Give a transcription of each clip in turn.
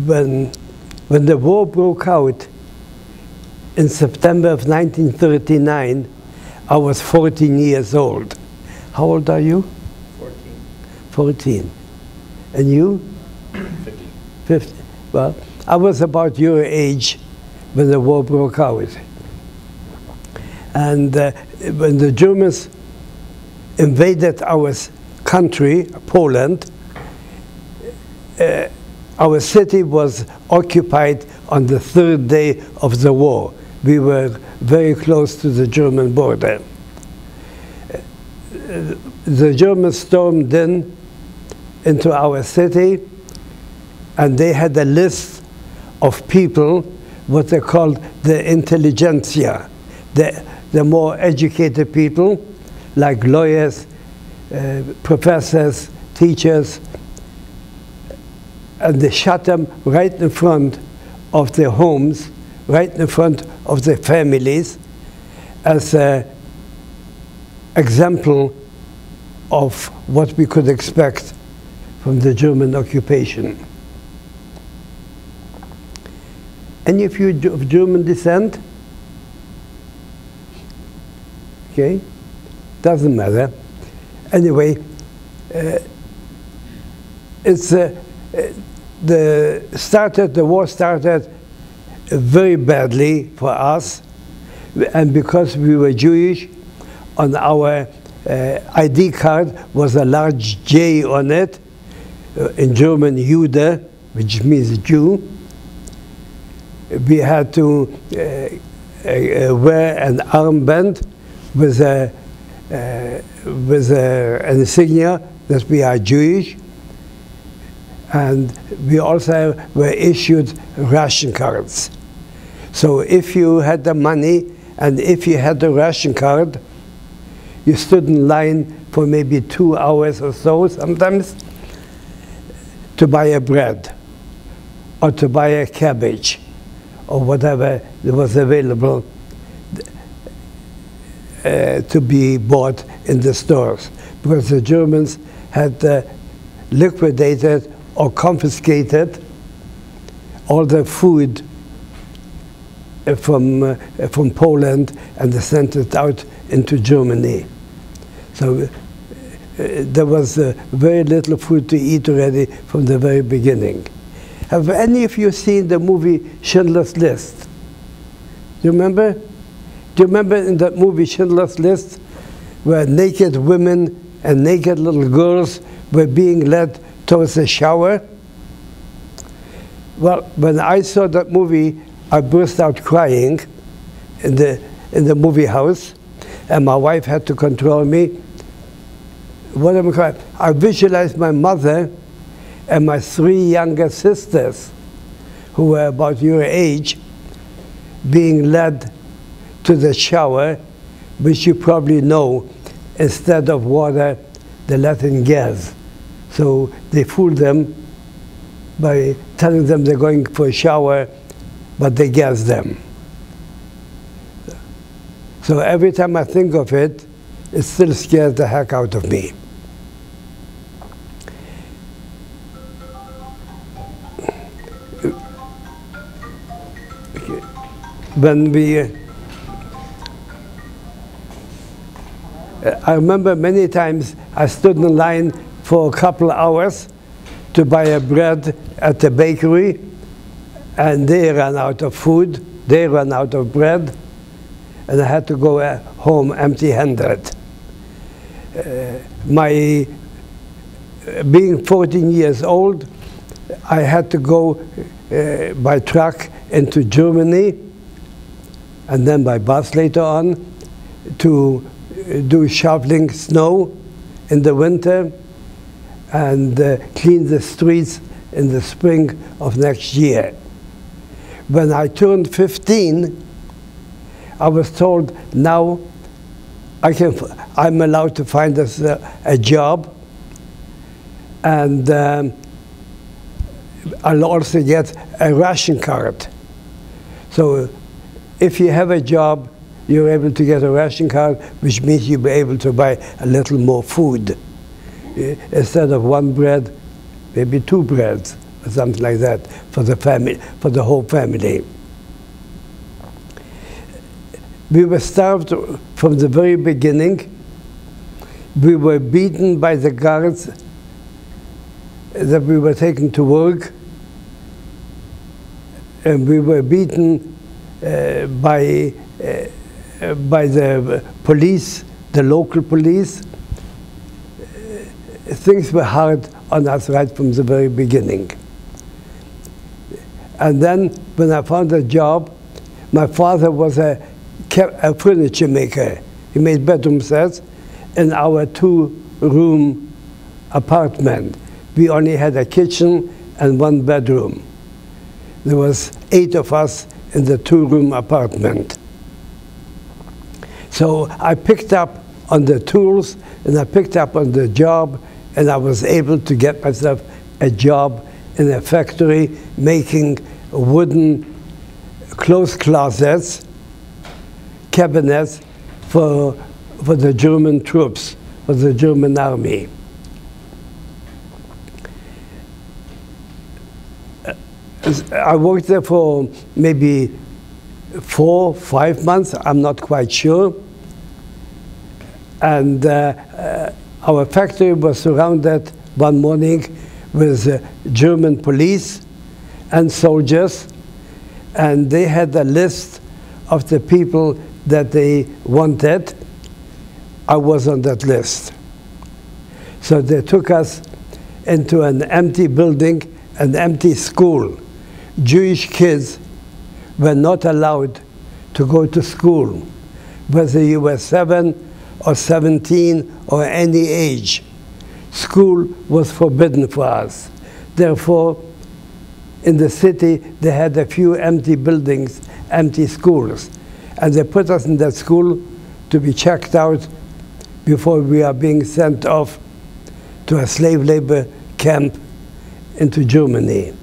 when the war broke out in September of 1939, I was 14 years old. How old are you? 14. 14. And you? 50. 50. Well, I was about your age when the war broke out. And when the Germans invaded our country, Poland, our city was occupied on the 3rd day of the war. We were very close to the German border. The Germans stormed into our city, and they had a list of people, what they called the intelligentsia, the more educated people, like lawyers, professors, teachers, and they shot them right in front of their homes, right in front of their families, as an example of what we could expect from the German occupation. Any of you of German descent? Okay, doesn't matter. Anyway, the war started very badly for us, and because we were Jewish, on our ID card was a large J on it, in German Jude, which means Jew. We had to wear an armband with an insignia that we are Jewish, and we also were issued ration cards. So if you had the money and if you had the ration card, you stood in line for maybe 2 hours or so sometimes to buy a bread or to buy a cabbage or whatever was available to be bought in the stores, because the Germans had liquidated or confiscated all the food from Poland, and they sent it out into Germany. So there was very little food to eat already from the very beginning. Have any of you seen the movie Schindler's List? Do you remember? Do you remember in that movie Schindler's List, where naked women and naked little girls were being led towards a shower? Well, when I saw that movie, I burst out crying in the movie house, and my wife had to control me. What am I crying? I visualized my mother and my 3 younger sisters, who were about your age, being led to the shower, which you probably know, instead of water, they let in gas. So they fooled them by telling them they're going for a shower, but they gassed them. So every time I think of it, it still scares the heck out of me. When I remember many times I stood in line for a couple of hours to buy a bread at the bakery, and they ran out of food, they ran out of bread, and I had to go home empty-handed. Being 14 years old, I had to go by truck into Germany, and then by bus later on, to do shoveling snow in the winter and clean the streets in the spring of next year. When I turned 15, I was told now I'm allowed to find us a job, and I'll also get a ration card. So if you have a job, you're able to get a ration card, which means you'll be able to buy a little more food. Instead of 1 bread, maybe 2 breads something like that, for the family, for the whole family. We were starved from the very beginning. We were beaten by the guards that we were taken to work, and we were beaten by the police, the local police. Things were hard on us right from the very beginning. And then when I found a job, my father was a furniture maker. He made bedroom sets in our 2-room apartment. We only had a kitchen and 1 bedroom. There was 8 of us in the 2-room apartment. So I picked up on the tools, and I picked up on the job, and I was able to get myself a job in a factory making wooden clothes closets, cabinets for the German troops, for the German army. I worked there for maybe 4, 5 months, I'm not quite sure. And our factory was surrounded one morning with German police and soldiers, and they had a list of the people that they wanted. I was on that list. So they took us into an empty building, an empty school. Jewish kids were not allowed to go to school, whether you were 7 or 17 or any age. School was forbidden for us. Therefore, in the city, they had a few empty buildings, empty schools. And they put us in that school to be checked out before we are being sent off to a slave labor camp into Germany.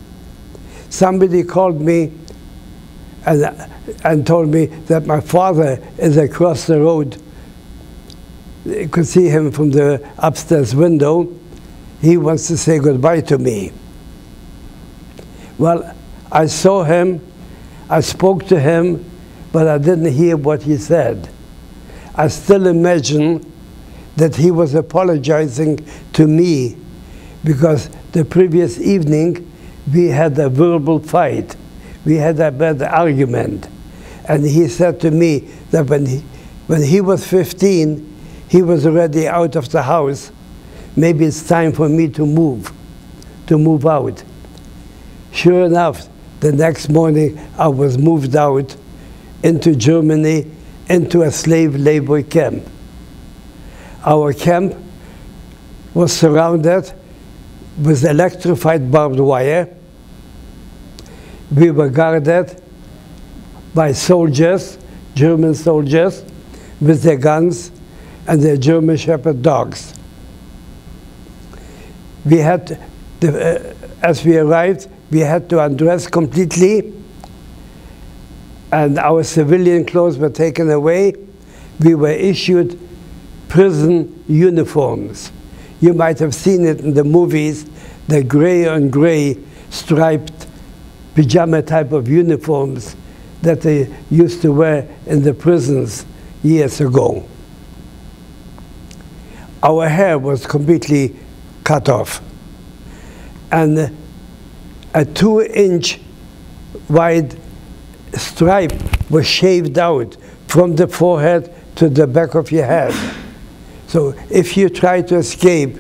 Somebody called me and told me that my father is across the road. You could see him from the upstairs window. He wants to say goodbye to me. Well, I saw him, I spoke to him, but I didn't hear what he said. I still imagine that he was apologizing to me because the previous evening we had a verbal fight. We had a bad argument. And he said to me that when he was 15, he was already out of the house. Maybe it's time for me to move out. Sure enough, the next morning I was moved out into Germany, into a slave labor camp. Our camp was surrounded with electrified barbed wire. We were guarded by soldiers, German soldiers, with their guns and their German Shepherd dogs. We had, as we arrived, we had to undress completely, and our civilian clothes were taken away. We were issued prison uniforms. You might have seen it in the movies, the gray on gray striped pajama type of uniforms that they used to wear in the prisons years ago. Our hair was completely cut off, and a 2-inch wide stripe was shaved out from the forehead to the back of your head. So if you tried to escape,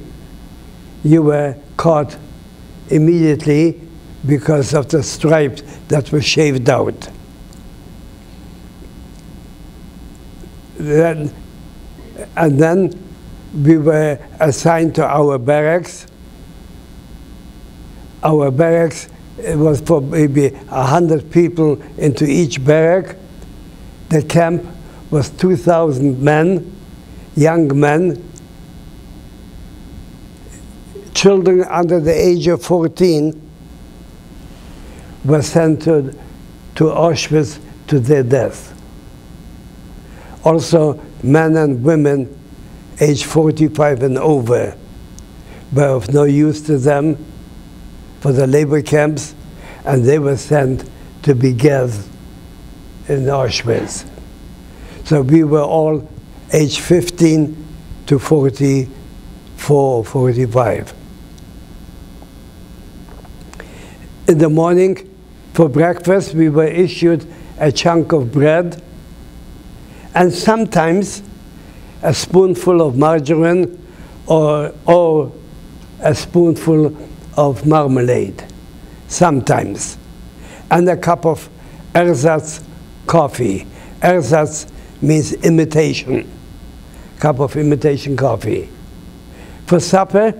you were caught immediately because of the stripe that was shaved out. And then we were assigned to our barracks. Our barracks, it was for maybe 100 people into each barrack. The camp was 2,000 men, young men. Children under the age of 14 were sent to Auschwitz to their death. Also, men and women aged 45 and over were of no use to them. for the labor camps, and they were sent to be gassed in Auschwitz. So we were all age 15 to 44, 45. In the morning, for breakfast, we were issued a chunk of bread and sometimes a spoonful of margarine or a spoonful of marmalade, sometimes, and a cup of ersatz coffee. Ersatz means imitation, cup of imitation coffee. For supper,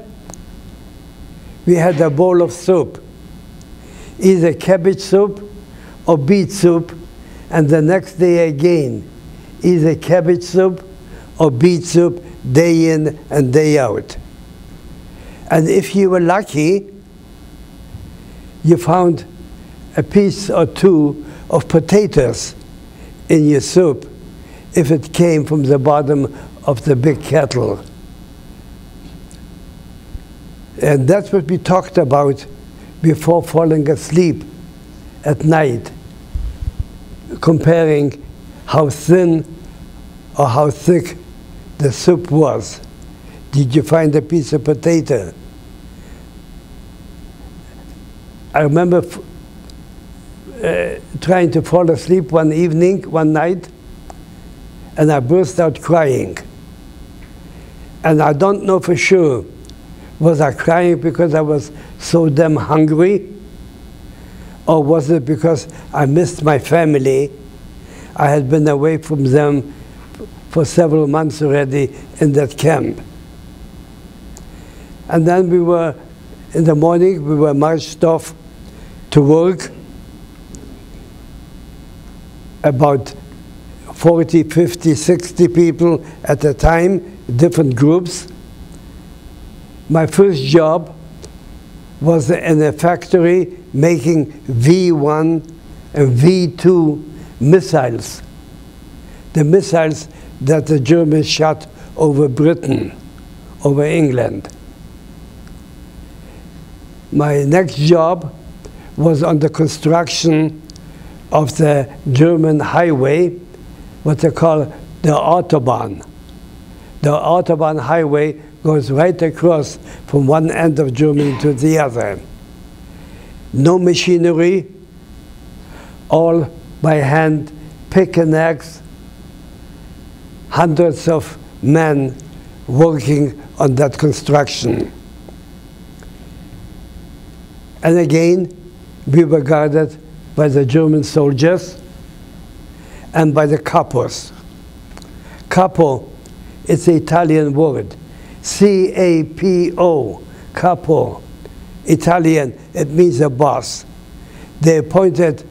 we had a bowl of soup, either cabbage soup or beet soup, and the next day again, either cabbage soup or beet soup, day in and day out. And if you were lucky, you found a piece or two of potatoes in your soup if it came from the bottom of the big kettle. And that's what we talked about before falling asleep at night, comparing how thin or how thick the soup was. Did you find a piece of potato? I remember trying to fall asleep one night, and I burst out crying. And I don't know for sure, was I crying because I was so damn hungry? Or was it because I missed my family? I had been away from them for several months already in that camp. And then we were, in the morning, we were marched off to work. About 40, 50, 60 people at a time, different groups. My first job was in a factory making V1 and V2 missiles. The missiles that the Germans shot over Britain, over England. My next job was on the construction of the German highway, what they call the Autobahn. The Autobahn highway goes right across from one end of Germany to the other. No machinery, all by hand, pick and axe, hundreds of men working on that construction. And again, we were guarded by the German soldiers and by the capos. Capo, it's an Italian word. C-A-P-O, capo. Italian, it means a boss. They appointed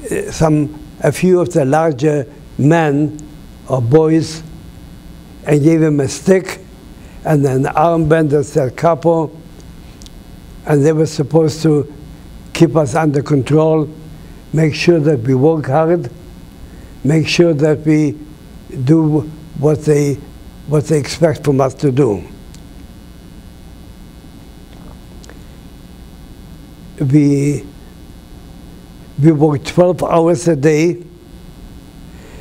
a few of the larger men or boys and gave him a stick and an armband that said capo, and they were supposed to keep us under control, make sure that we work hard, make sure that we do what they expect from us to do. We worked 12 hours a day,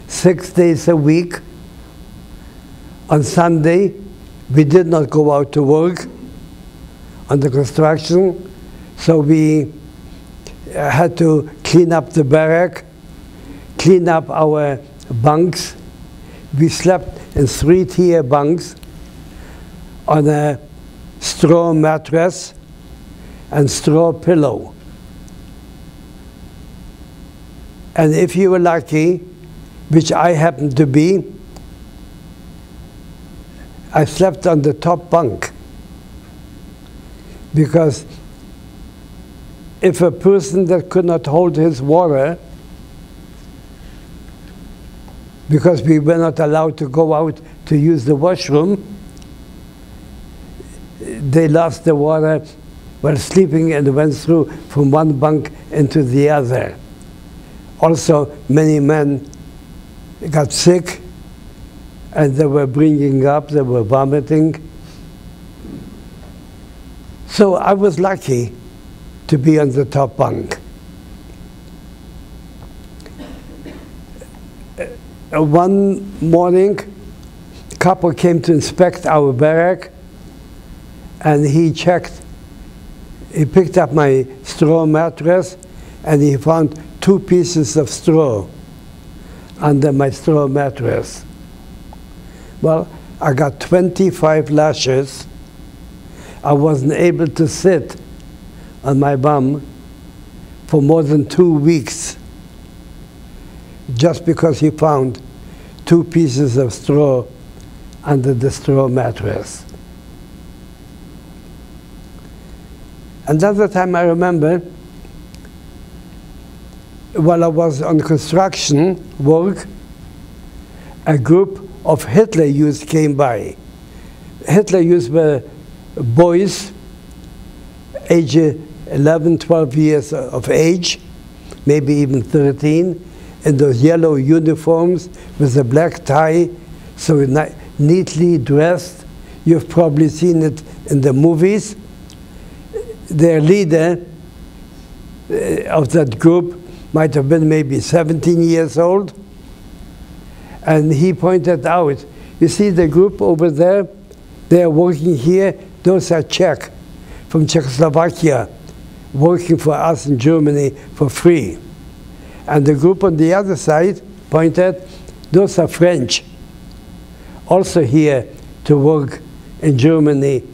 6 days a week. On Sunday, we did not go out to work on the construction, so we had to clean up the barrack, clean up our bunks. We slept in 3-tier bunks on a straw mattress and straw pillow. And if you were lucky, which I happened to be, I slept on the top bunk. Because if a person that could not hold his water, because we were not allowed to go out to use the washroom, they lost the water while sleeping and went through from one bunk into the other. Also, many men got sick and they were bringing up, they were vomiting. So I was lucky to be on the top bunk. One morning, a couple came to inspect our barrack, and he picked up my straw mattress, and he found 2 pieces of straw under my straw mattress. Well, I got 25 lashes. I wasn't able to sit on my bum for more than 2 weeks, just because he found 2 pieces of straw under the straw mattress. Another time I remember, while I was on construction work, a group of Hitler youths came by. Hitler youths were boys, age 11, 12 years of age, maybe even 13, in those yellow uniforms with a black tie, so neatly dressed. You've probably seen it in the movies. Their leader of that group might have been maybe 17 years old. And he pointed out, you see the group over there? They're working here. Those are Czech, from Czechoslovakia, working for us in Germany for free. And the group on the other side pointed, those are French, also here to work in Germany.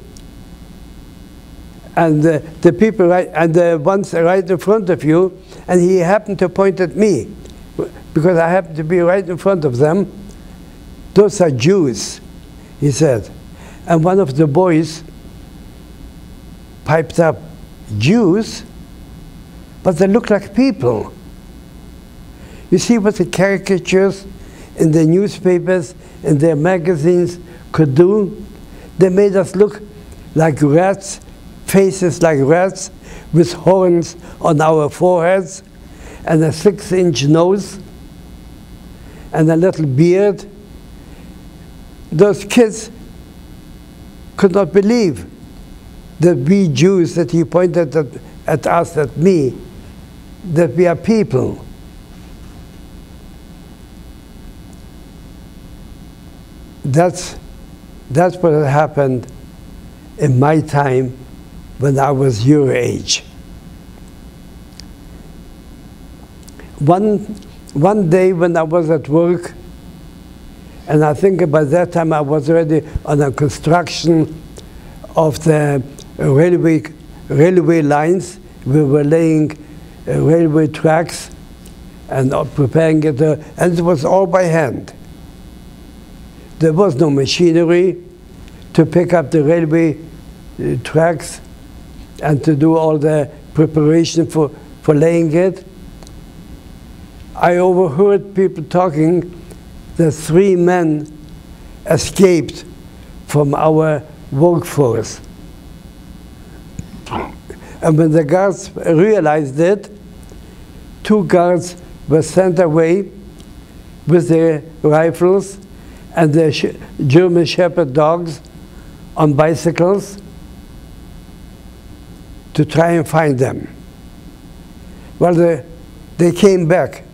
And the people and the ones right in front of you, and he happened to point at me, because I happened to be right in front of them. Those are Jews, he said. And one of the boys piped up, Jews? But they look like people. You see what the caricatures in the newspapers, in their magazines could do? They made us look like rats, faces like rats, with horns on our foreheads, and a 6-inch nose, and a little beard. Those kids could not believe that we Jews, that he pointed at us, at me, that we are people. That's what had happened in my time when I was your age. One day when I was at work, and I think by that time I was already on a construction of the railway lines. We were laying railway tracks and preparing it, and it was all by hand. There was no machinery to pick up the railway tracks and to do all the preparation for laying it. I overheard people talking that 3 men escaped from our workforce. And when the guards realized it, 2 guards were sent away with their rifles and their German Shepherd dogs on bicycles to try and find them. Well, they came back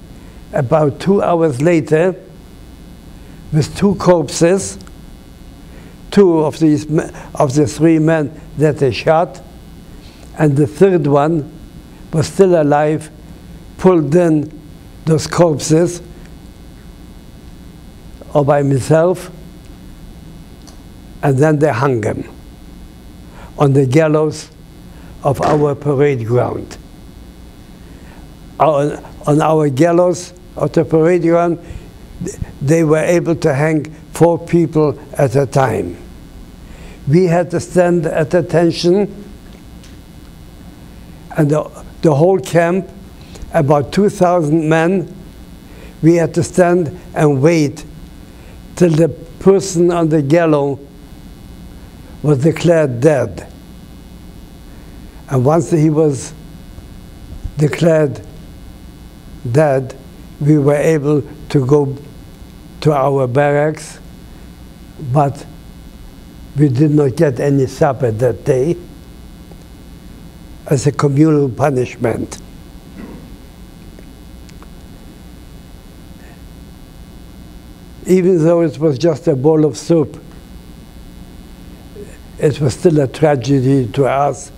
about 2 hours later with 2 corpses, 2 of the 3 men that they shot, and the 3rd one was still alive, pulled in those corpses all by himself, and then they hung him on the gallows of our parade ground. On our gallows of the parade ground, they were able to hang 4 people at a time. We had to stand at attention, and the whole camp, about 2,000 men, we had to stand and wait till the person on the gallows was declared dead. And once he was declared dead, we were able to go to our barracks, but we did not get any supper that day. as a communal punishment. Even though it was just a bowl of soup, it was still a tragedy to us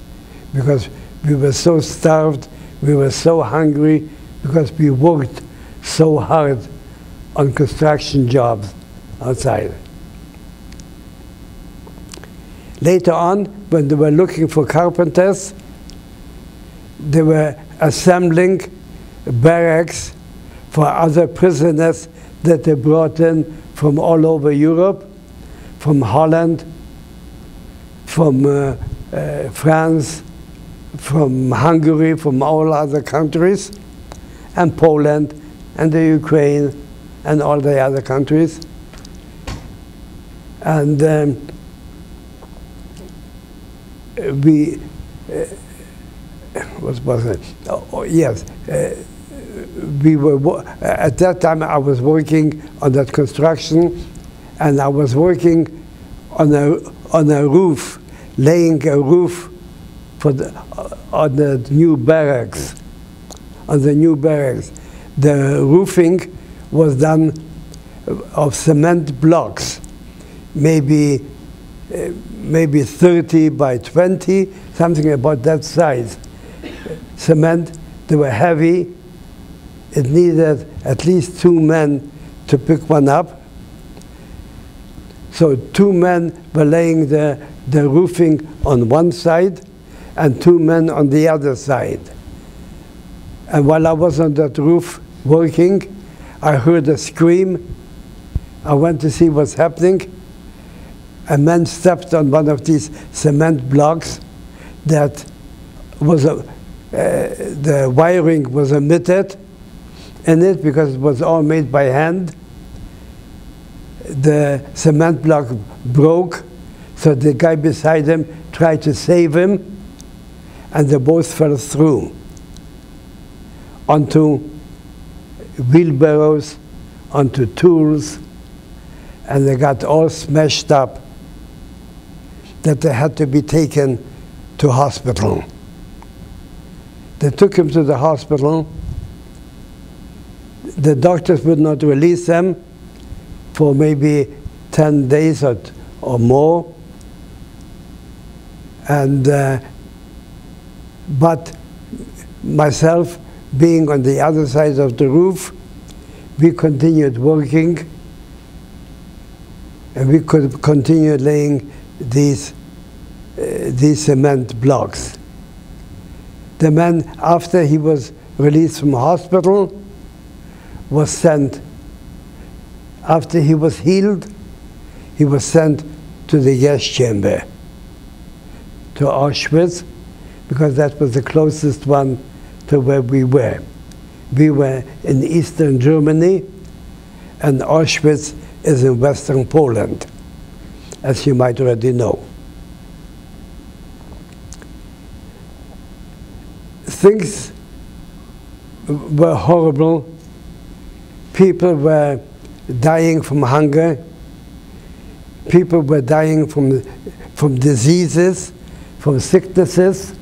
because we were so starved, we were so hungry, because we worked so hard on construction jobs outside. Later on, when they were looking for carpenters, they were assembling barracks for other prisoners that they brought in from all over Europe, from Holland, from France, from Hungary, from all other countries, and Poland, and the Ukraine, and all the other countries. And what was it? Oh, yes. We were, at that time I was working on that construction, and I was working on a roof, laying a roof for on the new barracks. On the new barracks, the roofing was done of cement blocks, maybe 30 by 20, something about that size. Cement. They were heavy. It needed at least 2 men to pick one up. So 2 men were laying the roofing on one side and 2 men on the other side. And while I was on that roof working, I heard a scream. I went to see what's happening. A man stepped on one of these cement blocks that was the wiring was omitted in it because it was all made by hand. The cement block broke, so the guy beside him tried to save him, and they both fell through onto wheelbarrows, onto tools, and they got all smashed up that they had to be taken to hospital. They took him to the hospital. The doctors would not release them for maybe 10 days or more. And but myself, being on the other side of the roof, we continued working, and we could continue laying these cement blocks. The man, after he was released from hospital, was sent, after he was healed, he was sent to the gas chamber, to Auschwitz, because that was the closest one to where we were. We were in eastern Germany, and Auschwitz is in western Poland, as you might already know. Things were horrible. People were dying from hunger. People were dying from diseases, from sicknesses.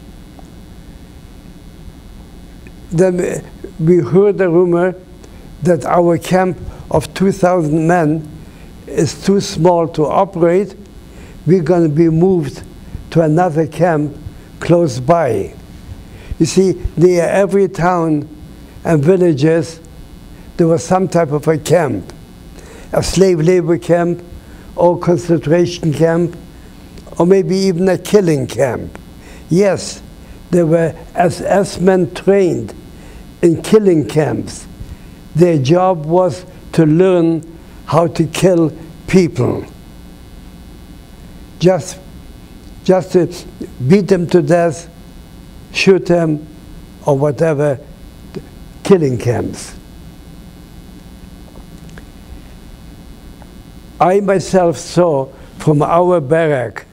Then we heard a rumor that our camp of 2,000 men is too small to operate. We're going to be moved to another camp close by. You see, near every town and villages, there was some type of a camp, a slave labor camp, or concentration camp, or maybe even a killing camp. Yes, there were SS men trained in killing camps. Their job was to learn how to kill people. Just to beat them to death, shoot them, or whatever, killing camps. I myself saw from our barrack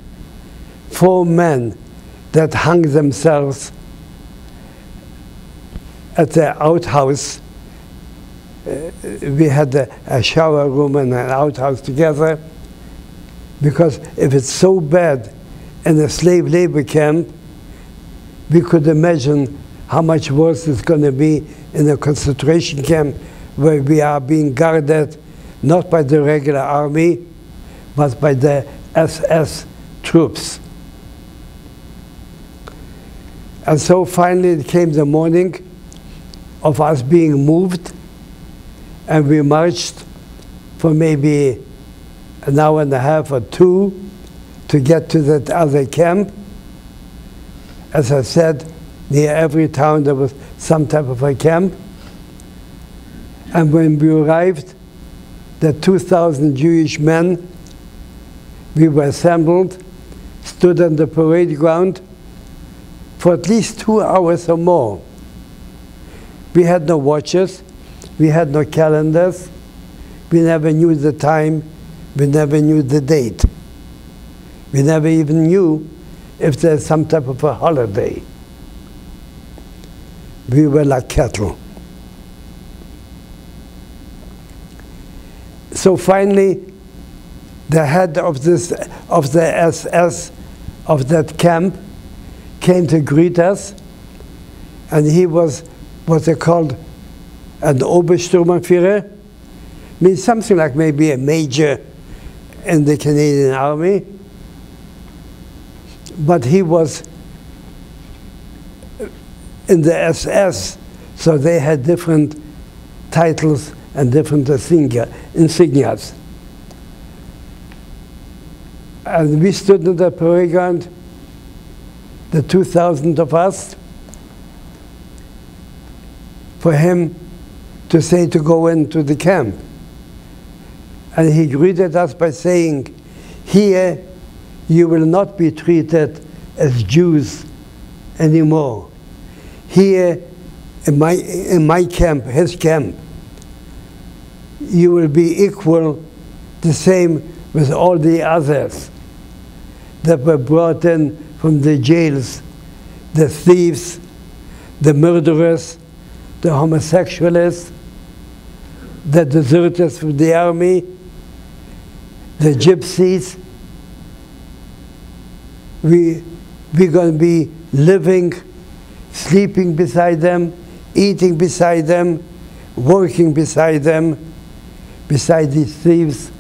4 men that hung themselves at the outhouse. We had a shower room and an outhouse together, because if it's so bad in a slave labor camp, we could imagine how much worse it's going to be in a concentration camp where we are being guarded not by the regular army, but by the SS troops. And so finally it came the morning of us being moved, and we marched for maybe an hour and a half or two to get to that other camp. As I said, near every town there was some type of a camp. And when we arrived, the 2,000 Jewish men, we were assembled, stood on the parade ground for at least 2 hours or more. We had no watches, we had no calendars, we never knew the time, we never knew the date. We never even knew if there's some type of a holiday. We were like cattle. So finally, the head of the SS of that camp came to greet us, and he was what they called an Obersturmbannführer, means something like maybe a major in the Canadian Army, but he was in the SS, so they had different titles and different insignias. And we stood in the parade ground, the 2,000 of us, for him to say to go into the camp. And he greeted us by saying, "Here you will not be treated as Jews anymore. Here in my camp, his camp, you will be equal, the same with all the others that were brought in from the jails, the thieves, the murderers, the homosexuals, the deserters from the army, the gypsies. We're going to be living, sleeping beside them, eating beside them, working beside them, beside these thieves,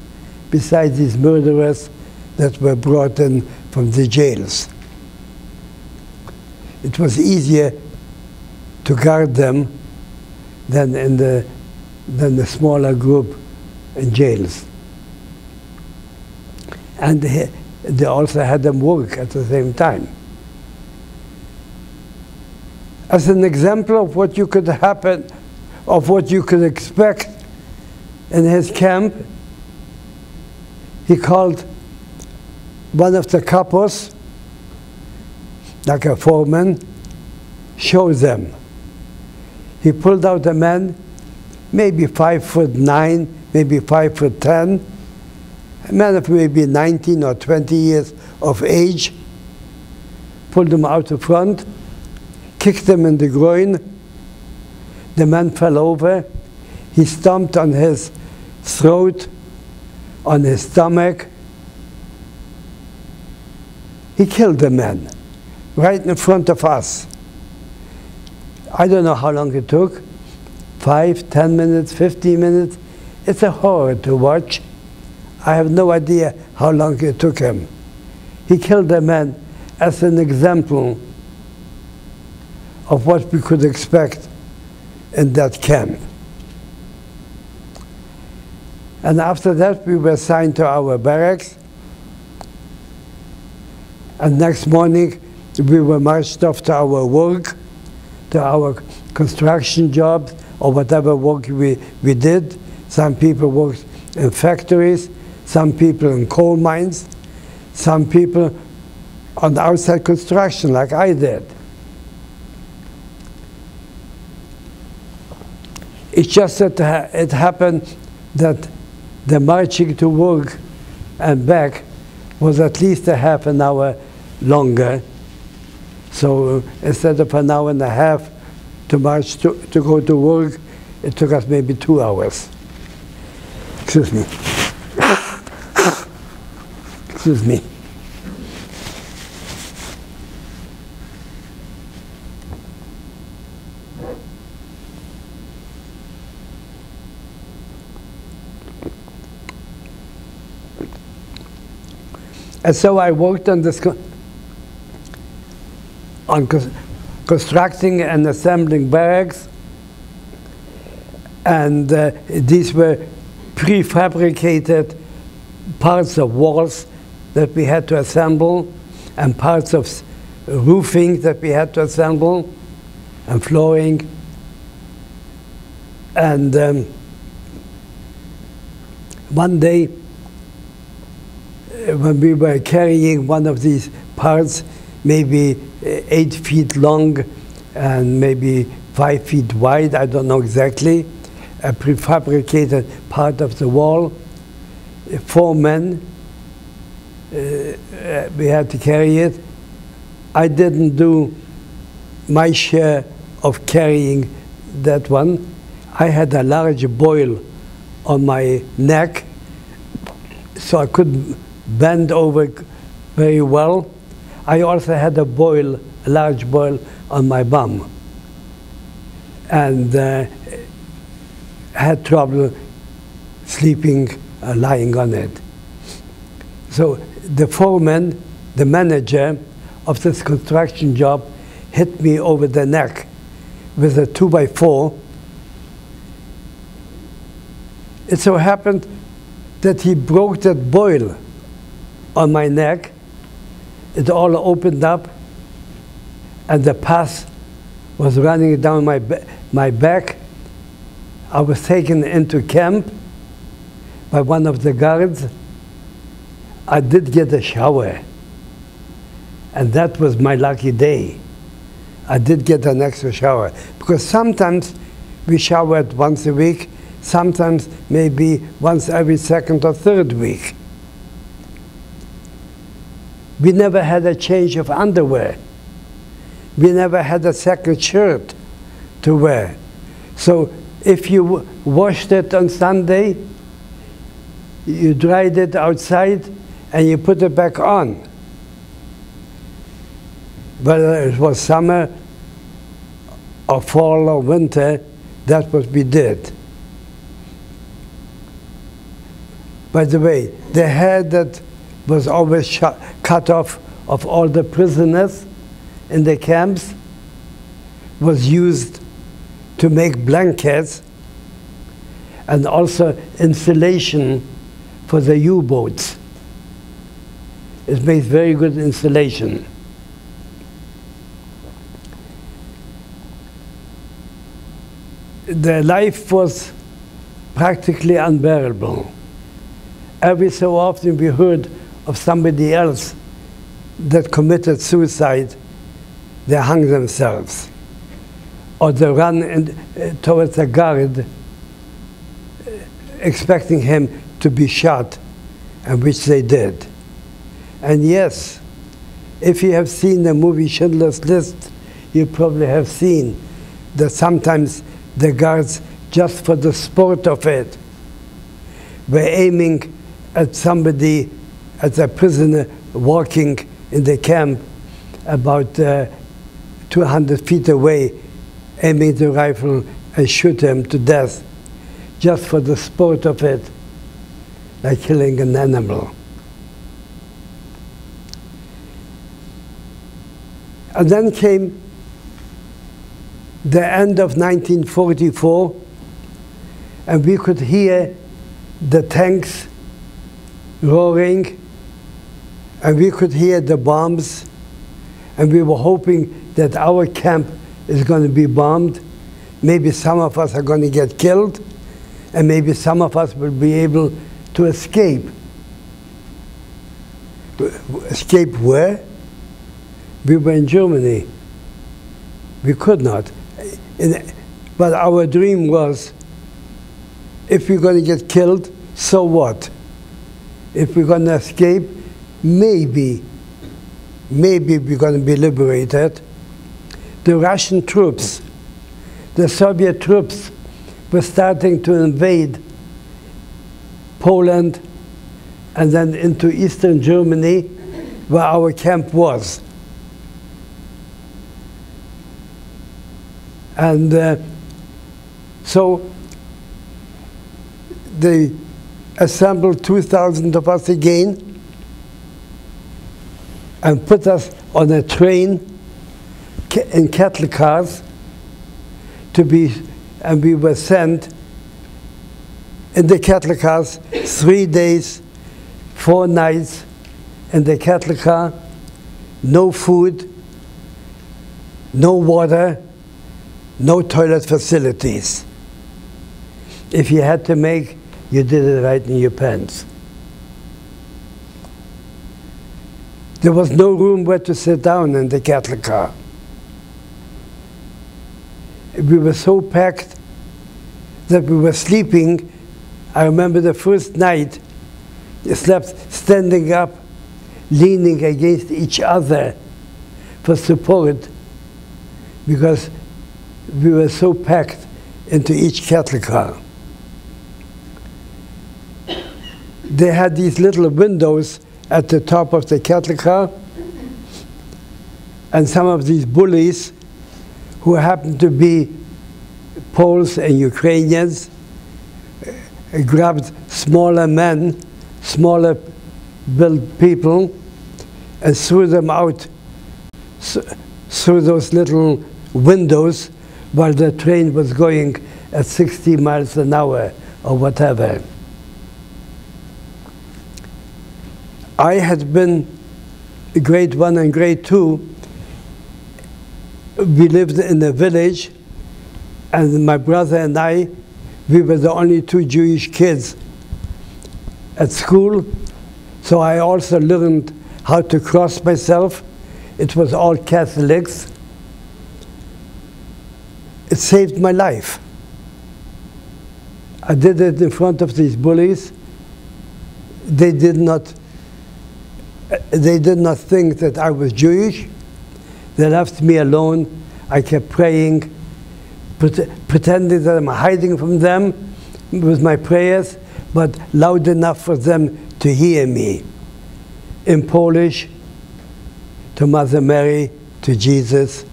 beside these murderers that were brought in from the jails." It was easier to guard them than the smaller group in jails. And they also had them work at the same time. As an example of what you could happen, of what you could expect in his camp, he called one of the capos, like a foreman, show them. He pulled out a man, maybe 5'9", maybe 5'10", a man of maybe 19 or 20 years of age, pulled him out the front, kicked him in the groin. The man fell over. He stomped on his throat, on his stomach. He killed the man right in front of us. I don't know how long it took, 5, 10 minutes, 15 minutes. It's a horror to watch. I have no idea how long it took him. He killed the man as an example of what we could expect in that camp. And after that, we were assigned to our barracks. And next morning, we were marched off to our work, to our construction jobs, or whatever work we did. Some people worked in factories, some people in coal mines, some people on the outside construction, like I did. It's just that it happened that the marching to work and back was at least a half an hour longer. So instead of an hour and a half to march to go to work, it took us maybe 2 hours. Excuse me. Excuse me. And so I worked on this, constructing and assembling barracks, and these were prefabricated parts of walls that we had to assemble, and parts of roofing that we had to assemble, and flooring. And one day, when we were carrying one of these parts, maybe 8 feet long and maybe 5 feet wide, I don't know exactly, a prefabricated part of the wall, 4 men, we had to carry it. I didn't do my share of carrying that one. I had a large boil on my neck, so I couldn't bend over very well. I also had a large boil on my bum, and had trouble sleeping, lying on it. So the foreman, the manager of this construction job, hit me over the neck with a 2x4. It so happened that he broke that boil on my neck. It all opened up, and the pus was running down my back. I was taken into camp by one of the guards. I did get a shower, and that was my lucky day. I did get an extra shower, because sometimes we showered once a week, sometimes maybe once every second or third week. We never had a change of underwear. We never had a second shirt to wear. So if you washed it on Sunday, you dried it outside, and you put it back on. Whether it was summer or fall or winter, that's what we did. By the way, the hair that was always cut off of all the prisoners in the camps was used to make blankets and also insulation for the U-boats. It makes very good insulation. The life was practically unbearable. Every so often we heard of somebody else that committed suicide. They hung themselves, or they ran towards a guard expecting him to be shot, and which they did. And yes, if you have seen the movie Schindler's List, you probably have seen that sometimes the guards, just for the sport of it, were aiming at somebody, at a prisoner walking in the camp about 200 feet away, aiming the rifle and shoot him to death, just for the sport of it, like killing an animal. And then came the end of 1944, and we could hear the tanks roaring, and we could hear the bombs, and we were hoping that our camp is going to be bombed. Maybe some of us are going to get killed, and maybe some of us will be able to escape. Escape where? We were in Germany. We could not. But our dream was, if we're going to get killed, so what? If we're going to escape, maybe we're going to be liberated. The Russian troops, the Soviet troops were starting to invade Poland and then into Eastern Germany, where our camp was. And so they assembled 2,000 of us again, and put us on a train in cattle cars and we were sent in the cattle cars 3 days, 4 nights in the cattle car, no food, no water, no toilet facilities. If you had to make, you did it right in your pants. There was no room where to sit down in the cattle car. We were so packed that we were sleeping. I remember the first night, we slept standing up, leaning against each other for support, because we were so packed into each cattle car. They had these little windows at the top of the cattle car, and some of these bullies who happened to be Poles and Ukrainians grabbed smaller men, smaller built people, and threw them out through those little windows while the train was going at 60 miles an hour or whatever. I had been grade 1 and grade 2. We lived in a village, and my brother and I, we were the only 2 Jewish kids at school. So I also learned how to cross myself. It was all Catholics. It saved my life. I did it in front of these bullies. They did not think that I was Jewish. They left me alone. I kept praying, pretending that I'm hiding from them with my prayers, but loud enough for them to hear me. In Polish, to Mother Mary, to Jesus.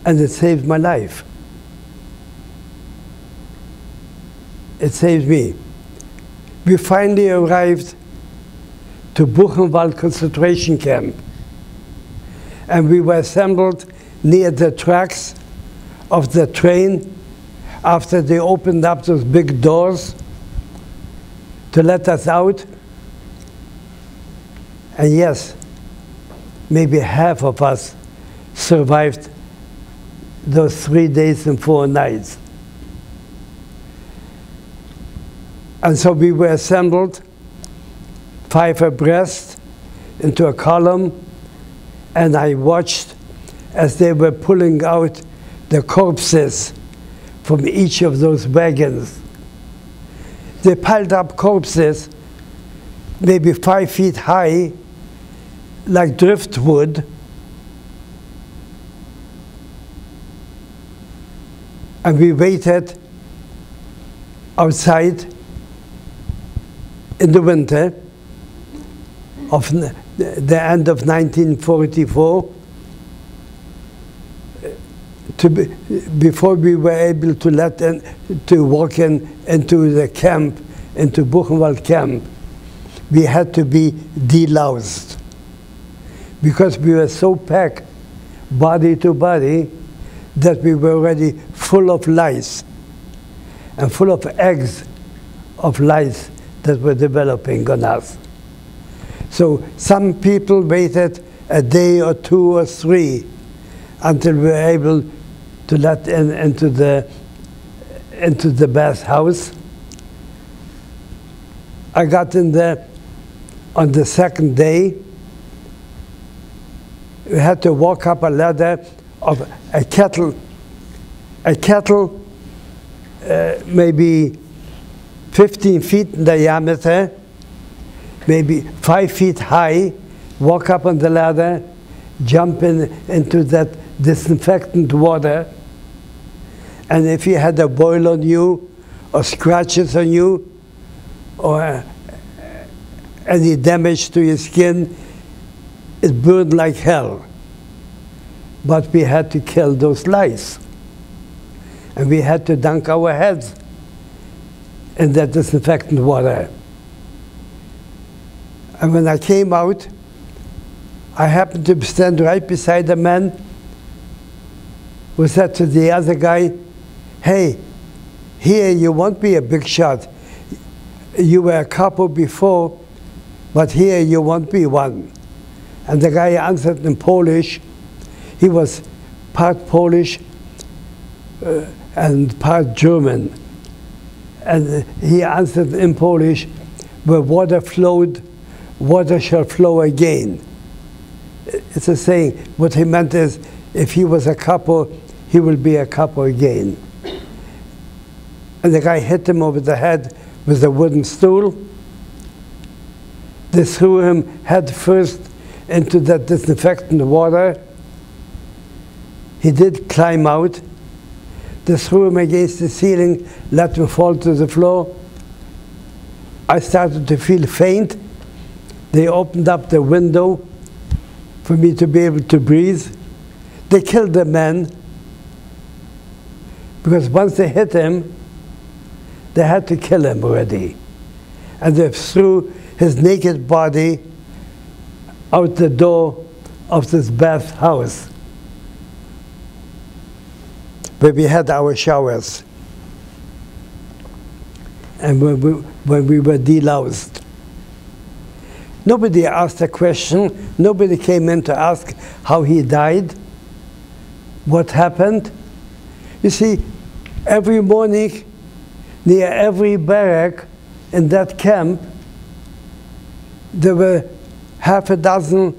And it saved my life. It saved me. We finally arrived to Buchenwald concentration camp. And we were assembled near the tracks of the train after they opened up those big doors to let us out. And yes, maybe half of us survived those 3 days and 4 nights. And so we were assembled 5 abreast into a column, and I watched as they were pulling out the corpses from each of those wagons. They piled up corpses maybe 5 feet high, like driftwood. And we waited outside in the winter of the end of 1944 before we were able to walk into the camp, into Buchenwald camp. We had to be deloused because we were so packed, body to body, that we were already full of lice and full of eggs of lice that were developing on us. So some people waited a day or 2 or 3 until we were able to let into the bathhouse. I got in there on the 2nd day. We had to walk up a ladder of a kettle maybe 15 feet in diameter, maybe 5 feet high, walk up on the ladder, jump into that disinfectant water, and if you had a boil on you, or scratches on you, or any damage to your skin, it burned like hell. But we had to kill those lice. And we had to dunk our heads in that disinfectant water. And when I came out, I happened to stand right beside a man who said to the other guy, "Hey, here you won't be a big shot. You were a capo before, but here you won't be one." And the guy answered in Polish. He was part Polish and part German. And he answered in Polish, "Where water flowed, water shall flow again." It's a saying. What he meant is, if he was a capo, he will be a capo again. And the guy hit him over the head with a wooden stool. They threw him head first into that disinfectant water. He did climb out. They threw him against the ceiling, let him fall to the floor. I started to feel faint. They opened up the window for me to be able to breathe. They killed the man, because once they hit him, they had to kill him already. And they threw his naked body out the door of this bath house where we had our showers and when we were deloused. Nobody asked a question. Nobody came in to ask how he died, what happened. You see, every morning, near every barrack in that camp, there were half a dozen,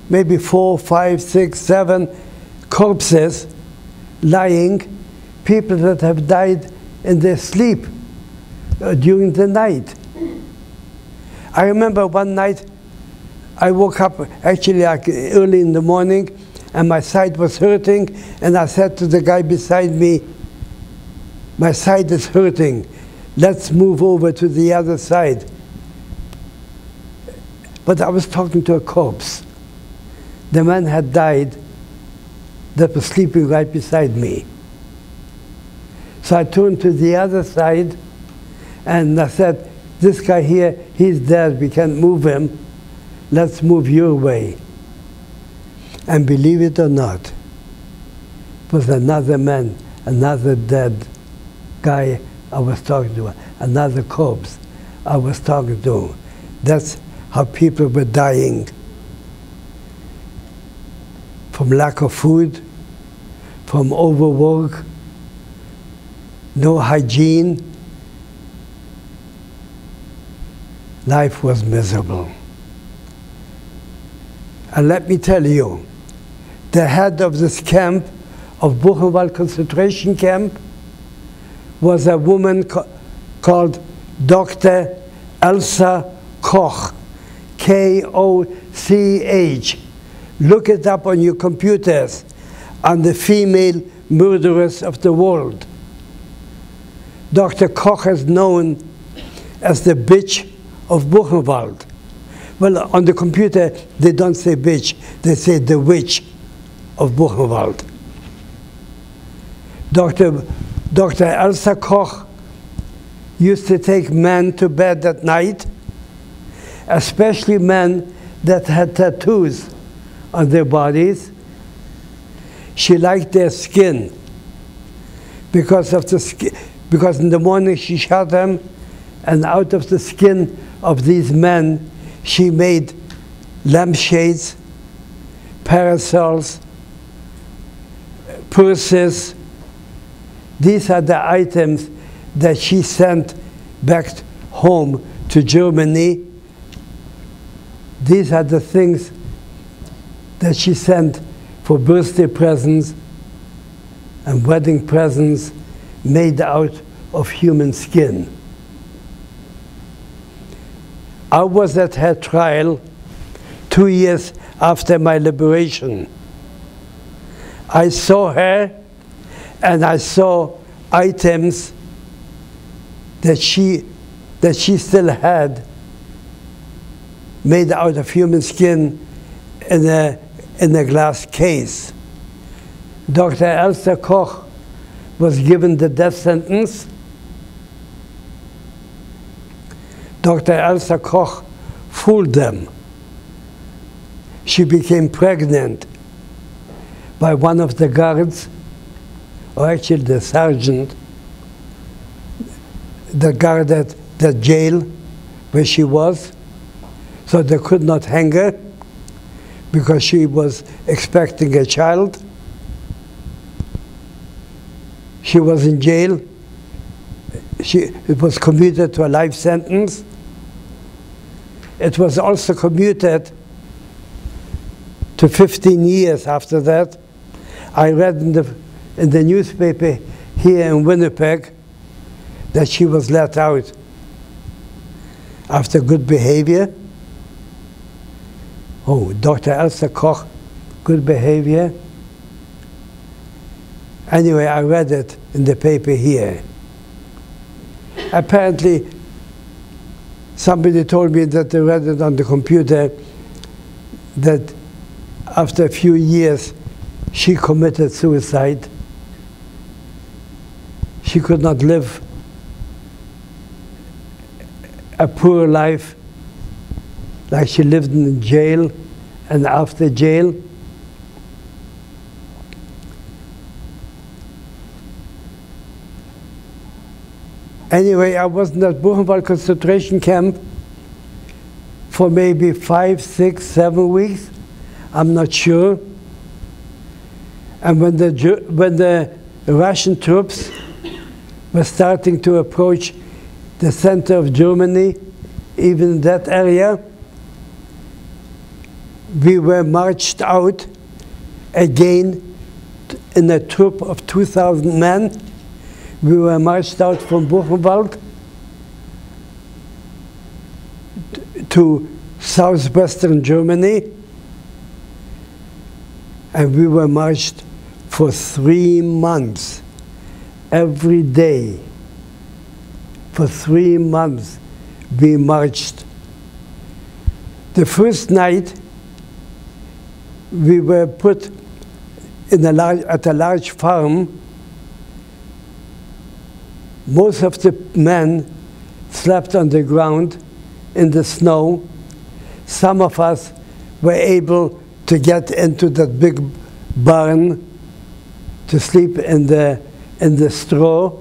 maybe 4, 5, 6, 7 corpses lying, people that have died in their sleep during the night. I remember one night I woke up actually like early in the morning, and my side was hurting, and I said to the guy beside me, "My side is hurting, let's move over to the other side." But I was talking to a corpse. The man had died that was sleeping right beside me. So I turned to the other side and I said, "This guy here, he's dead, we can't move him. Let's move your way." And believe it or not, it was another man, another dead guy I was talking to, another corpse I was talking to. That's how people were dying. From lack of food, from overwork, no hygiene. Life was miserable. And let me tell you, the head of this camp, of Buchenwald concentration camp, was a woman called Dr. Elsa Koch, K-O-C-H. Look it up on your computers, on the female murderers of the world. Dr. Koch is known as the bitch of Buchenwald. Well, on the computer, they don't say bitch, they say the witch of Buchenwald. Dr. Elsa Koch used to take men to bed at night, especially men that had tattoos on their bodies. She liked their skin because in the morning she shot them, and out of the skin of these men she made lampshades, parasols, purses. These are the items that she sent back home to Germany. These are the things that she sent for birthday presents and wedding presents made out of human skin. I was at her trial 2 years after my liberation. I saw her, and I saw items that she still had made out of human skin in a glass case. Dr. Elsa Koch was given the death sentence. Dr. Elsa Koch fooled them. She became pregnant by one of the guards, or actually the sergeant, the guard at the jail where she was. So they could not hang her because she was expecting a child. She was in jail. It was commuted to a life sentence. It was also commuted to 15 years after that. I read in the newspaper here in Winnipeg that she was let out after good behavior. Oh, Dr. Elsa Koch, good behavior. Anyway, I read it in the paper here. Apparently, somebody told me that they read it on the computer, that after a few years, she committed suicide. She could not live a poor life like she lived in jail and after jail. Anyway, I was in that Buchenwald concentration camp for maybe 5, 6, 7 weeks. I'm not sure. And when the Russian troops were starting to approach the center of Germany, even in that area, we were marched out again in a troop of 2,000 men. We were marched out from Buchenwald to southwestern Germany, and we were marched for 3 months, every day. For 3 months we marched. The first night we were put in at a large farm. Most of the men slept on the ground in the snow. Some of us were able to get into that big barn to sleep in the straw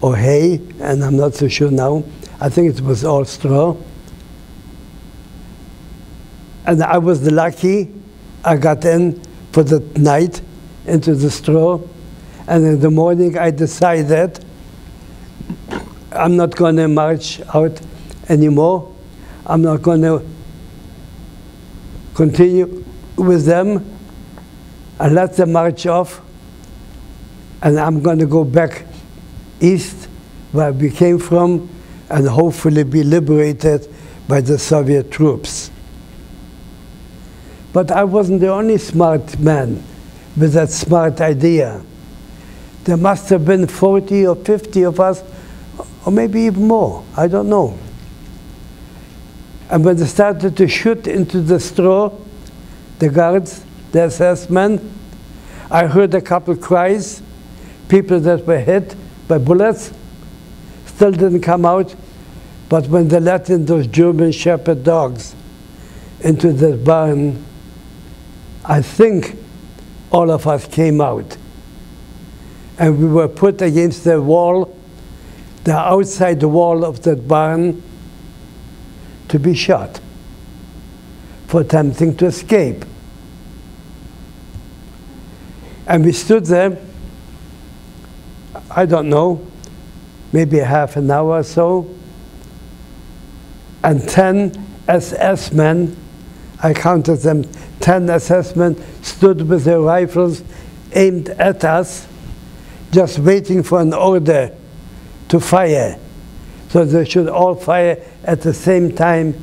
or hay, and I'm not so sure now. I think it was all straw. And I was lucky. I got in for the night into the straw. And in the morning, I decided I'm not going to march out anymore. I'm not going to continue with them. I let them march off. And I'm going to go back east, where we came from, and hopefully be liberated by the Soviet troops. But I wasn't the only smart man with that smart idea. There must have been 40 or 50 of us, or maybe even more, I don't know. And when they started to shoot into the straw, the guards, the SS men, I heard a couple cries, people that were hit by bullets, still didn't come out. But when they let in those German Shepherd dogs into the barn, I think all of us came out. And we were put against the wall, the outside wall of that barn, to be shot for attempting to escape. And we stood there, I don't know, maybe a half an hour or so, and 10 SS men, I counted them, 10 SS men stood with their rifles aimed at us, just waiting for an order to fire. So they should all fire at the same time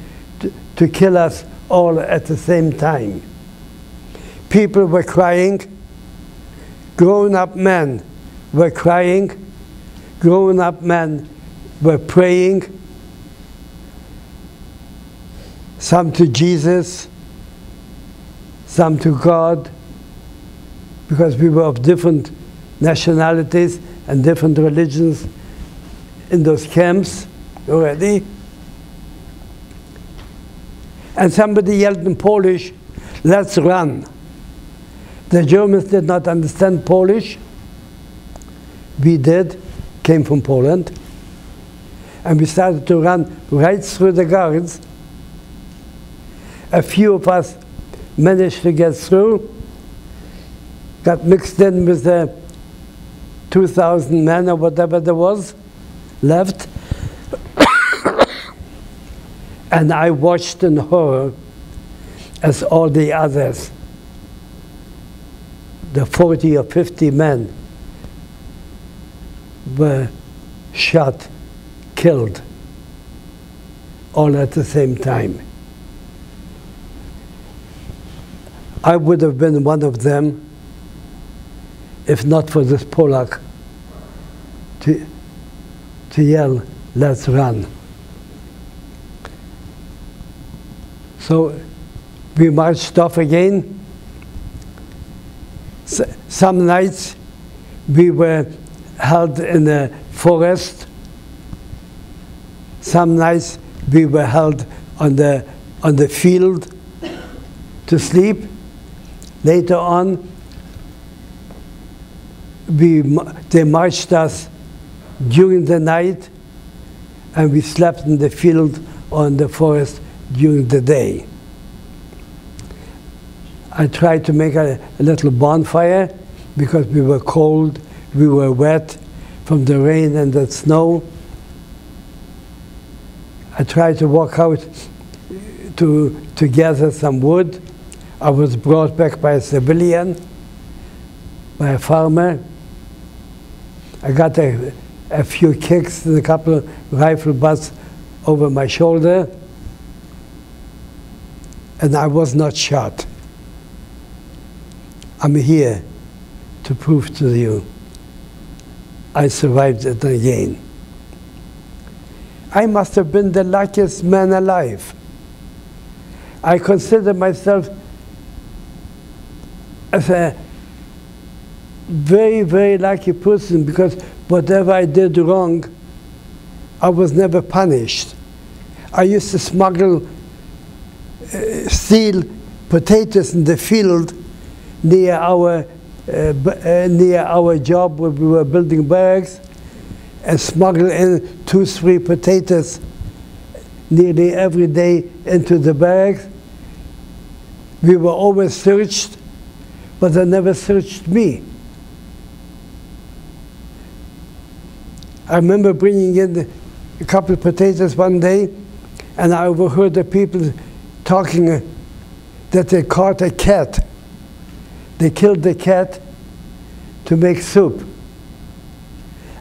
to kill us all at the same time. People were crying. Grown-up men were crying. Grown-up men were praying. Some to Jesus, some to God, because we were of different nationalities and different religions in those camps already. And somebody yelled in Polish, "Let's run." The Germans did not understand Polish. We did, came from Poland. And we started to run right through the guards. A few of us managed to get through, got mixed in with the 2,000 men or whatever there was left. And I watched in horror as all the others, the 40 or 50 men, were shot, killed, all at the same time. I would have been one of them if not for this Polak to yell, "Let's run." So we marched off again. Some nights we were held in the forest. Some nights we were held on the field to sleep. Later on, they marched us during the night, and we slept in the field or in the forest during the day. I tried to make a little bonfire because we were cold, we were wet from the rain and the snow. I tried to walk out to gather some wood. I was brought back by a civilian, by a farmer. I got a few kicks and a couple of rifle butts over my shoulder, and I was not shot. I'm here to prove to you I survived it again. I must have been the luckiest man alive. I consider myself as a very, very lucky person because whatever I did wrong, I was never punished. I used to steal potatoes in the field near our job where we were building barracks, and smuggle in 2-3 potatoes nearly every day into the barracks. We were always searched, but they never searched me. I remember bringing in a couple of potatoes one day, and I overheard the people talking that they caught a cat. They killed the cat to make soup.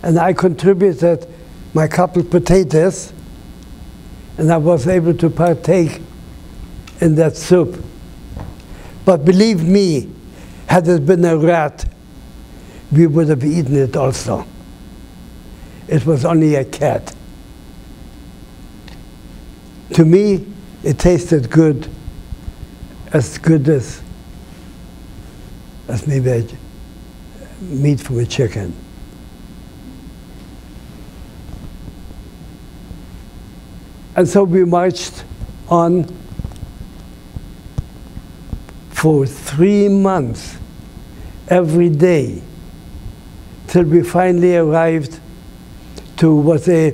And I contributed my couple of potatoes, and I was able to partake in that soup. But believe me, had it been a rat, we would have eaten it also. It was only a cat. To me, it tasted good as maybe meat from a chicken. And so we marched on for 3 months, every day, till we finally arrived to what they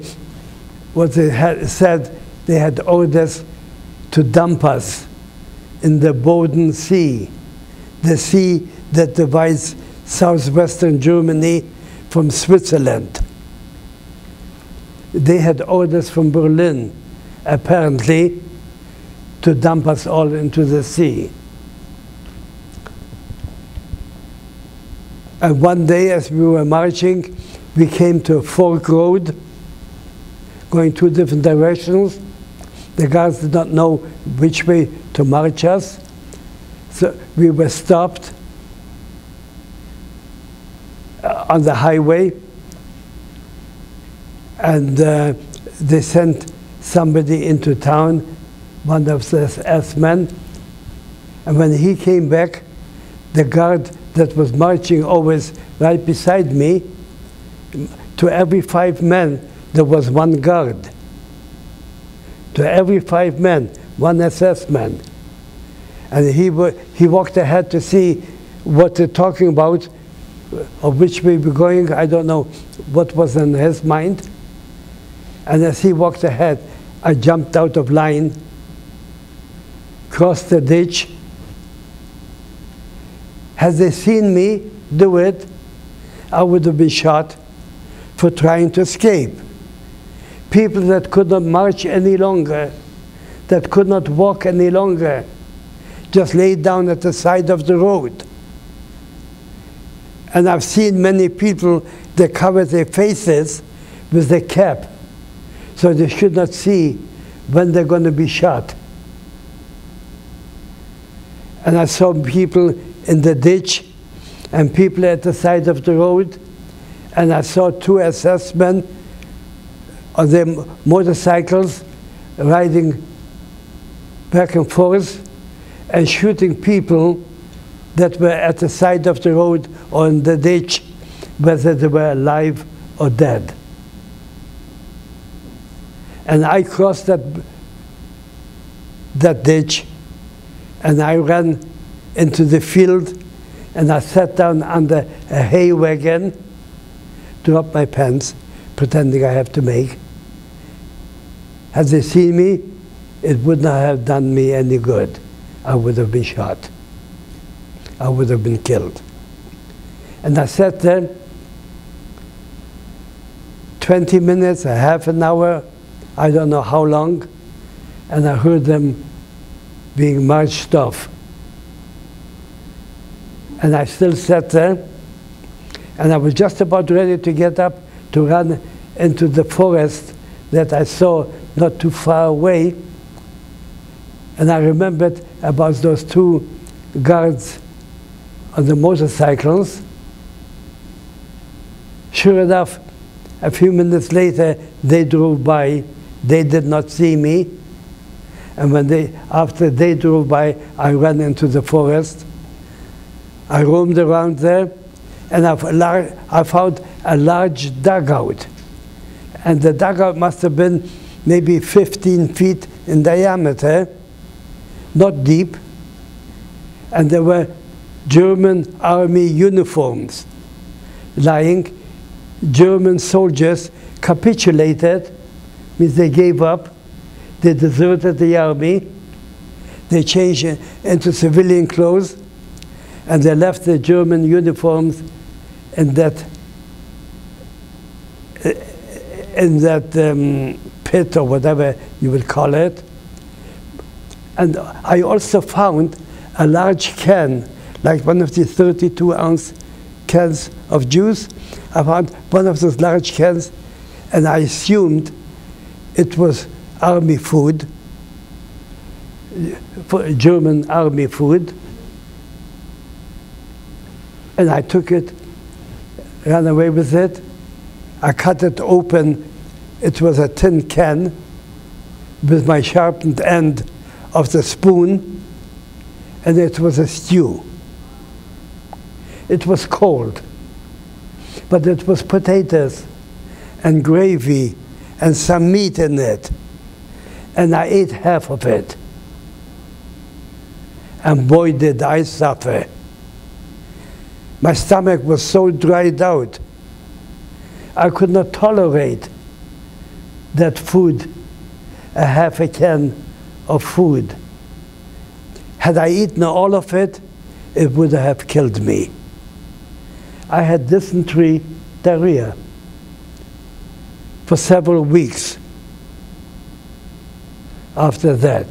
had said they had orders to dump us in the Boden Sea, the sea that divides southwestern Germany from Switzerland. They had orders from Berlin, apparently, to dump us all into the sea. And one day, as we were marching, we came to a fork road, going 2 different directions. The guards did not know which way to march us, so we were stopped on the highway, and they sent somebody into town, one of the SS men, and when he came back, the guard that was marching always right beside me, to every 5 men there was 1 guard. To every 5 men one assessment. And he walked ahead to see what they're talking about, or which way we're going. I don't know what was in his mind. And as he walked ahead, I jumped out of line, crossed the ditch. Had they seen me do it, I would have been shot for trying to escape. People that could not march any longer, that could not walk any longer, just laid down at the side of the road. And I've seen many people that cover their faces with a cap, so they should not see when they're going to be shot. And I saw people in the ditch and people at the side of the road, and I saw two SS men on their motorcycles riding back and forth and shooting people that were at the side of the road or in the ditch, whether they were alive or dead. And I crossed that ditch, and I ran into the field, and I sat down under a hay wagon, dropped my pants, pretending I have to make. Had they seen me, it would not have done me any good. I would have been shot. I would have been killed. And I sat there 20 minutes, a half an hour, I don't know how long, and I heard them being marched off. And I still sat there, and I was just about ready to get up to run into the forest that I saw not too far away. And I remembered about those two guards on the motorcycles. Sure enough, a few minutes later, they drove by. They did not see me. And after they drove by, I ran into the forest. I roamed around there, and I found a large dugout. And the dugout must have been maybe 15 feet in diameter, not deep. And there were German army uniforms lying. German soldiers capitulated, means they gave up. They deserted the army. They changed into civilian clothes, and they left the German uniforms in that pit, or whatever you would call it. And I also found a large can, like one of the 32-ounce cans of juice. I found one of those large cans, and I assumed it was army food, German army food. And I took it, ran away with it. I cut it open. It was a tin can with my sharpened end of the spoon, and it was a stew. It was cold, but it was potatoes and gravy and some meat in it. And I ate half of it. And boy, did I suffer. My stomach was so dried out. I could not tolerate that food, a half a can of food. Had I eaten all of it, it would have killed me. I had dysentery, diarrhea, for several weeks after that.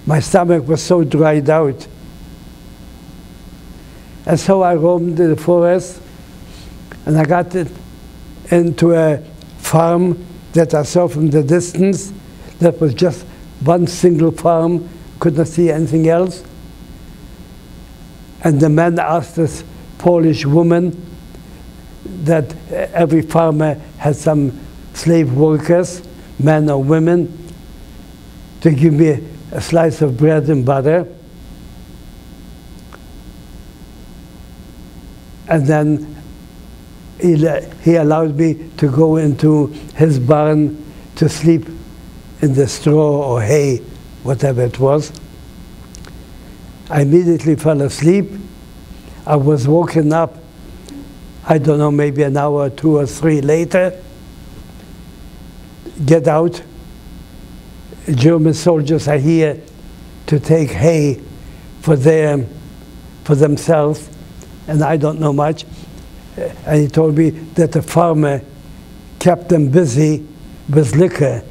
My stomach was so dried out. And so I roamed in the forest, and I got into a farm that I saw from the distance. That was just one single farm, could not see anything else. And the man asked this Polish woman that every farmer had some slave workers, men or women, to give me a slice of bread and butter. And then he allowed me to go into his barn to sleep in the straw or hay, whatever it was. I immediately fell asleep. I was woken up, I don't know, maybe an hour, 2 or 3 later. Get out. German soldiers are here to take hay for themselves, and I don't know much. And he told me that the farmer kept them busy with liquor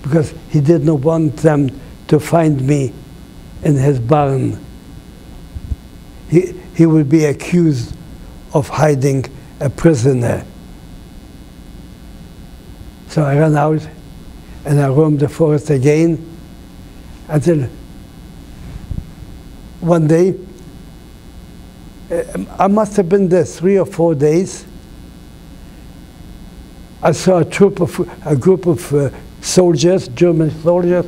because he did not want them to find me in his barn. He would be accused of hiding a prisoner. So I ran out and I roamed the forest again until one day, I must have been there 3 or 4 days. I saw a group of soldiers, German soldiers,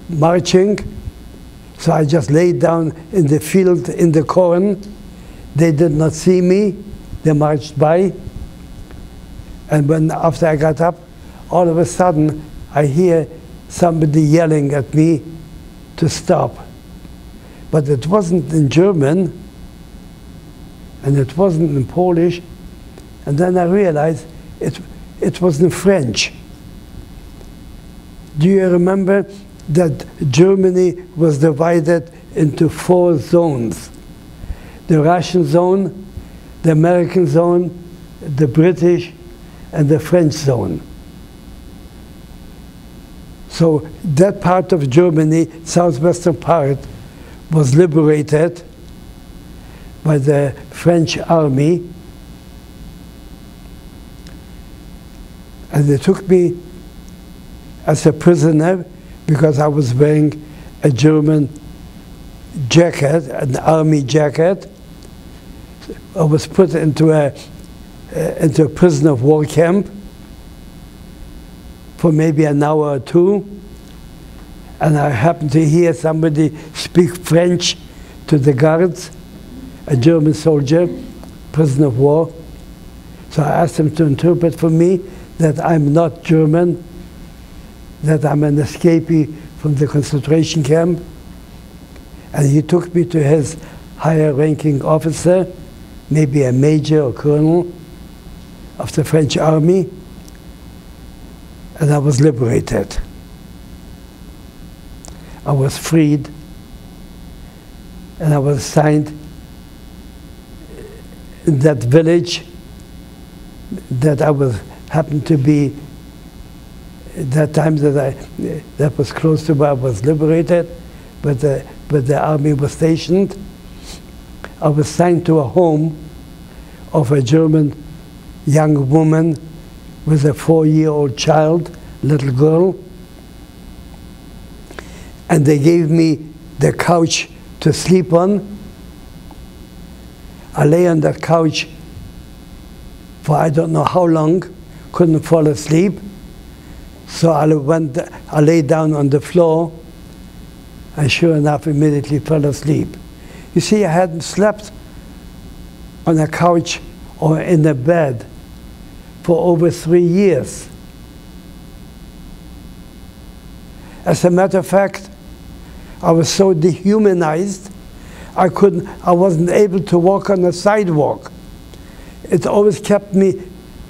marching. So I just laid down in the field in the corn. They did not see me. They marched by. And after I got up, all of a sudden, I hear somebody yelling at me to stop. But it wasn't in German, and it wasn't in Polish. And then I realized it was in French. Do you remember that Germany was divided into 4 zones? The Russian zone, the American zone, the British, and the French zone. So that part of Germany, southwestern part, was liberated by the French army. And they took me as a prisoner because I was wearing a German jacket, an army jacket. I was put into a prisoner of war camp for maybe an hour or 2. And I happened to hear somebody speak French to the guards, a German soldier, prisoner of war. So I asked him to interpret for me that I'm not German, that I'm an escapee from the concentration camp. And he took me to his higher ranking officer, maybe a major or colonel of the French army, and I was liberated. I was freed, and I was assigned in that village that happened to be that time that was close to where I was liberated, but the army was stationed. I was assigned to a home of a German young woman with a 4-year-old child, little girl. And they gave me the couch to sleep on. I lay on that couch for I don't know how long, couldn't fall asleep. So I lay down on the floor, and sure enough, immediately fell asleep. You see, I hadn't slept on a couch or in a bed for over 3 years. As a matter of fact, I was so dehumanized, I wasn't able to walk on the sidewalk. It always kept me,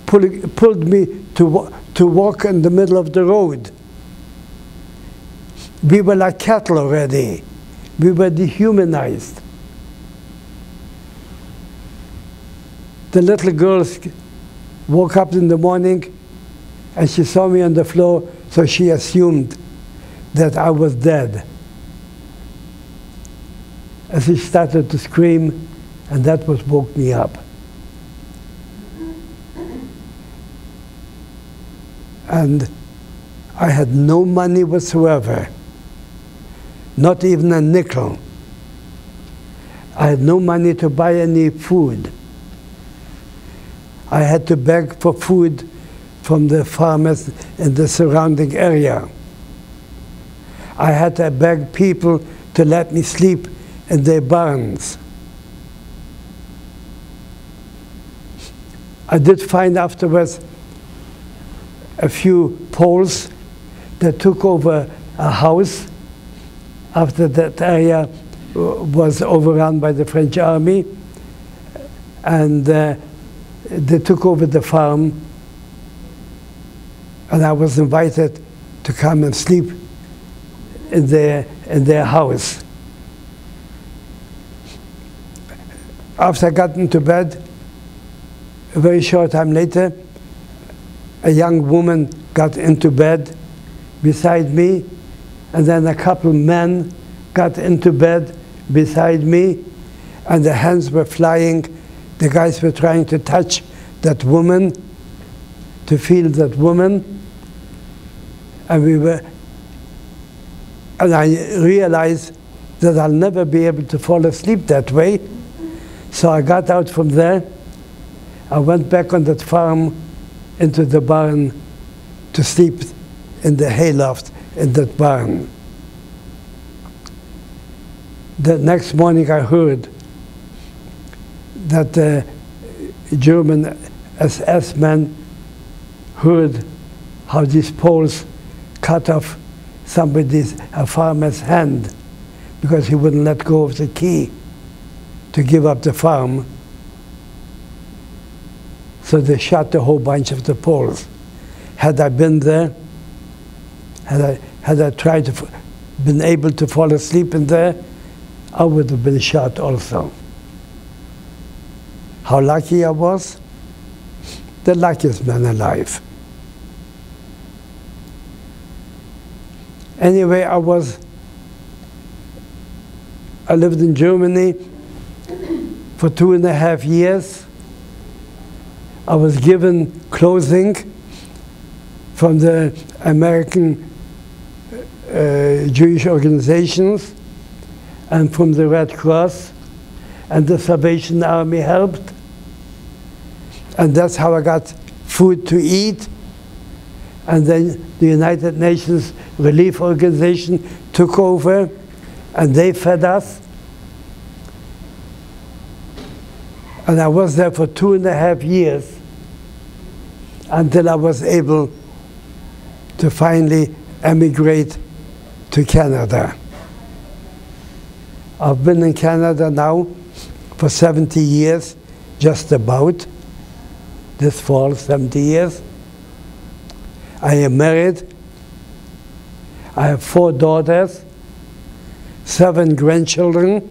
pulled me to walk in the middle of the road. We were like cattle already. We were dehumanized. The little girl woke up in the morning and she saw me on the floor, so she assumed that I was dead. And she started to scream, and that what woke me up. And I had no money whatsoever, not even a nickel. I had no money to buy any food. I had to beg for food from the farmers in the surrounding area. I had to beg people to let me sleep in their barns. I did find afterwards a few Poles they took over a house after that area was overrun by the French army, and they took over the farm, and I was invited to come and sleep in their house. After I got into bed, a very short time later, a young woman got into bed beside me, and then a couple men got into bed beside me, and the hands were flying. The guys were trying to touch that woman, to feel that woman, and I realized that I'll never be able to fall asleep that way. So I got out from there. I went back on that farm into the barn to sleep in the hayloft in that barn. The next morning I heard that the German SS men heard how these Poles cut off a farmer's hand because he wouldn't let go of the key to give up the farm. So they shot a whole bunch of the Poles. Had I been there, had I tried to been able to fall asleep in there, I would have been shot also. How lucky I was? The luckiest man alive. Anyway, I lived in Germany for 2.5 years. I was given clothing from the American Jewish organizations and from the Red Cross, and the Salvation Army helped. And that's how I got food to eat. And then the United Nations Relief Organization took over, and they fed us. And I was there for 2.5 years until I was able to finally emigrate to Canada. I've been in Canada now for 70 years, just about. This fall, 70 years. I am married. I have 4 daughters, 7 grandchildren,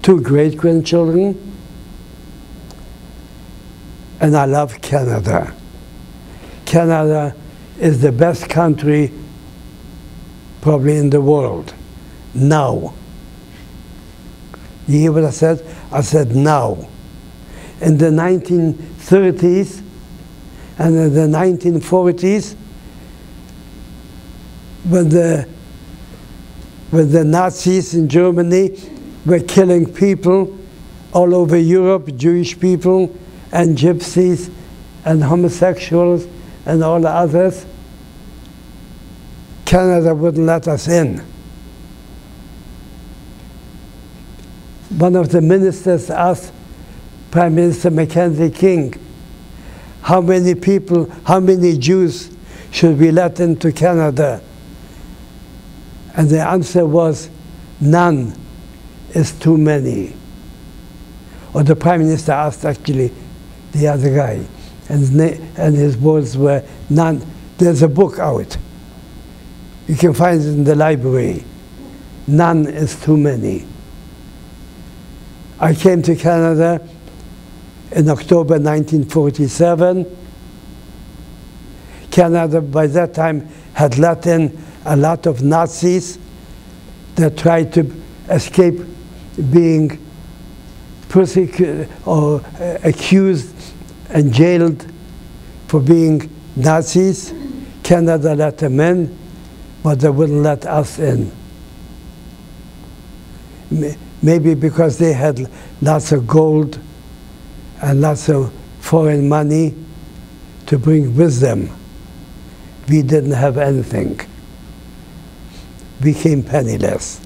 2 great-grandchildren, and I love Canada. Canada is the best country probably in the world, now. You hear what I said? I said now. In the 1930s and in the 1940s, when the Nazis in Germany were killing people all over Europe, Jewish people and gypsies and homosexuals and all the others, Canada wouldn't let us in. One of the ministers asked Prime Minister Mackenzie King, how many people, how many Jews should we let into Canada? And the answer was, none is too many. Or the Prime Minister asked actually the other guy, and his words were, none. There's a book out. You can find it in the library. None is too many. I came to Canada in October 1947. Canada by that time had let in a lot of Nazis that tried to escape being persecuted or accused and jailed for being Nazis. Canada let them in, but they wouldn't let us in. Maybe because they had lots of gold and lots of foreign money to bring with them. We didn't have anything. We came penniless.